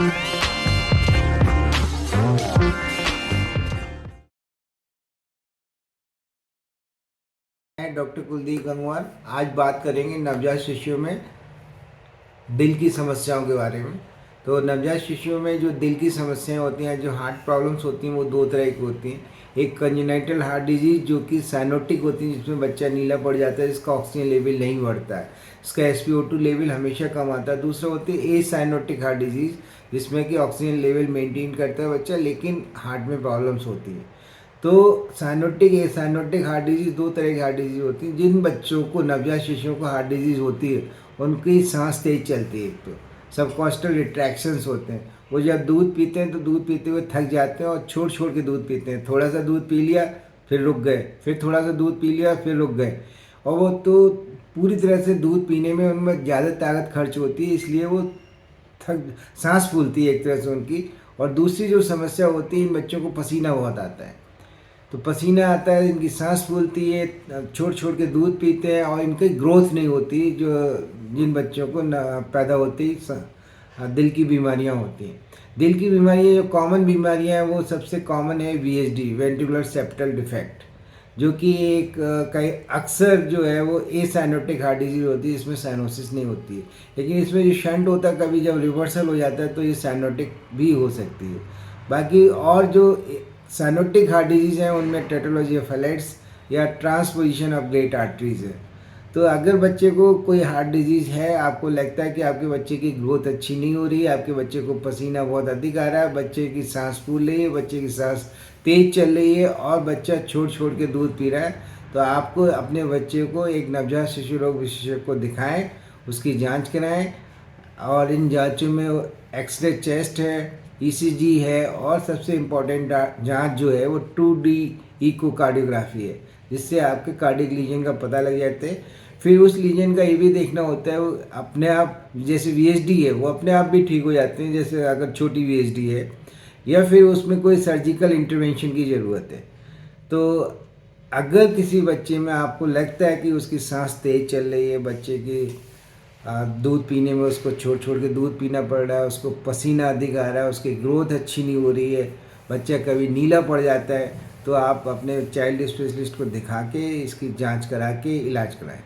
मैं डॉक्टर कुलदीप गंगवार। आज बात करेंगे नवजात शिशुओं में दिल की समस्याओं के बारे में। तो नवजात शिशुओं में जो दिल की समस्याएं होती हैं, जो हार्ट प्रॉब्लम्स होती हैं, वो दो तरह की होती हैं। एक कंजेनाइटल हार्ट डिजीज जो कि साइनोटिक होती है, जिसमें बच्चा नीला पड़ जाता है, जिसका ऑक्सीजन लेवल नहीं बढ़ता है, इसका SpO2 लेवल हमेशा कम आता है। दूसरा होती है ए साइनोटिक हार्ट डिजीज, जिसमें कि ऑक्सीजन लेवल मेंटेन करता है बच्चा, लेकिन हार्ट में प्रॉब्लम्स होती हैं। तो साइनोटिक हार्ट डिजीज दो तरह की हार्ट डिजीज होती है। जिन बच्चों को, नवजात शिशुओं को हार्ट डिजीज होती है, उनकी सांस तेज चलती है। एक तो सबकॉस्टल रिट्रैक्शंस होते हैं। वो जब दूध पीते हैं तो दूध पीते हुए थक जाते हैं और छोड़ छोड़ के दूध पीते हैं। थोड़ा सा दूध पी लिया फिर रुक गए, फिर थोड़ा सा दूध पी लिया फिर रुक गए। और वो तो पूरी तरह से दूध पीने में उनमें ज़्यादा ताकत खर्च होती है, इसलिए वो थक सांस फूलती है एक तरह से उनकी। और दूसरी जो समस्या होती है, इन बच्चों को पसीना बहुत आता है। तो पसीना आता है, इनकी सांस फूलती है, छोड़ छोड़ के दूध पीते हैं और इनकी ग्रोथ नहीं होती। जो जिन बच्चों को पैदा होती दिल की बीमारियां होती हैं। दिल की बीमारियां जो कॉमन बीमारियां हैं, वो सबसे कॉमन है VSD, वेंट्रिकुलर सेप्टल डिफेक्ट, जो कि एक कई अक्सर जो है वो ए साइनोटिक हार्ट डिजीज होती है। इसमें साइनोसिस नहीं होती है, लेकिन इसमें जो शंट होता है, कभी जब रिवर्सल हो जाता है तो ये साइनोटिक भी हो सकती है। बाकी और जो साइनोटिक हार्ट डिजीज हैं, उनमें टेट्रोलॉजी ऑफ हेलेट्स या ट्रांसपोजिशन ऑफ ग्रेट आर्टरीज है। तो अगर बच्चे को कोई हार्ट डिजीज है, आपको लगता है कि आपके बच्चे की ग्रोथ अच्छी नहीं हो रही है, आपके बच्चे को पसीना बहुत अधिक आ रहा है, बच्चे की सांस फूल रही है, बच्चे की सांस तेज चल रही है और बच्चा छोड़ छोड़ के दूध पी रहा है, तो आपको अपने बच्चे को एक नवजात शिशु रोग विशेषज्ञ को दिखाएं, उसकी जांच कराएं। और इन जांचों में एक्सरे चेस्ट है, ECG है, और सबसे इम्पोर्टेंट जांच जो है वो 2D इकोकार्डियोग्राफी है, जिससे आपके कार्डियक लीजन का पता लग जाता है। फिर उस लीजन का ये भी देखना होता है, वो अपने आप, जैसे VSD है वो अपने आप भी ठीक हो जाते हैं, जैसे अगर छोटी VSD है, या फिर उसमें कोई सर्जिकल इंटरवेंशन की ज़रूरत है। तो अगर किसी बच्चे में आपको लगता है कि उसकी सांस तेज चल रही है, बच्चे की दूध पीने में उसको छोड़ छोड़ के दूध पीना पड़ रहा है, उसको पसीना अधिक आ रहा है, उसकी ग्रोथ अच्छी नहीं हो रही है, बच्चा कभी नीला पड़ जाता है, तो आप अपने चाइल्ड स्पेशलिस्ट को दिखा के इसकी जांच करा के इलाज कराएं।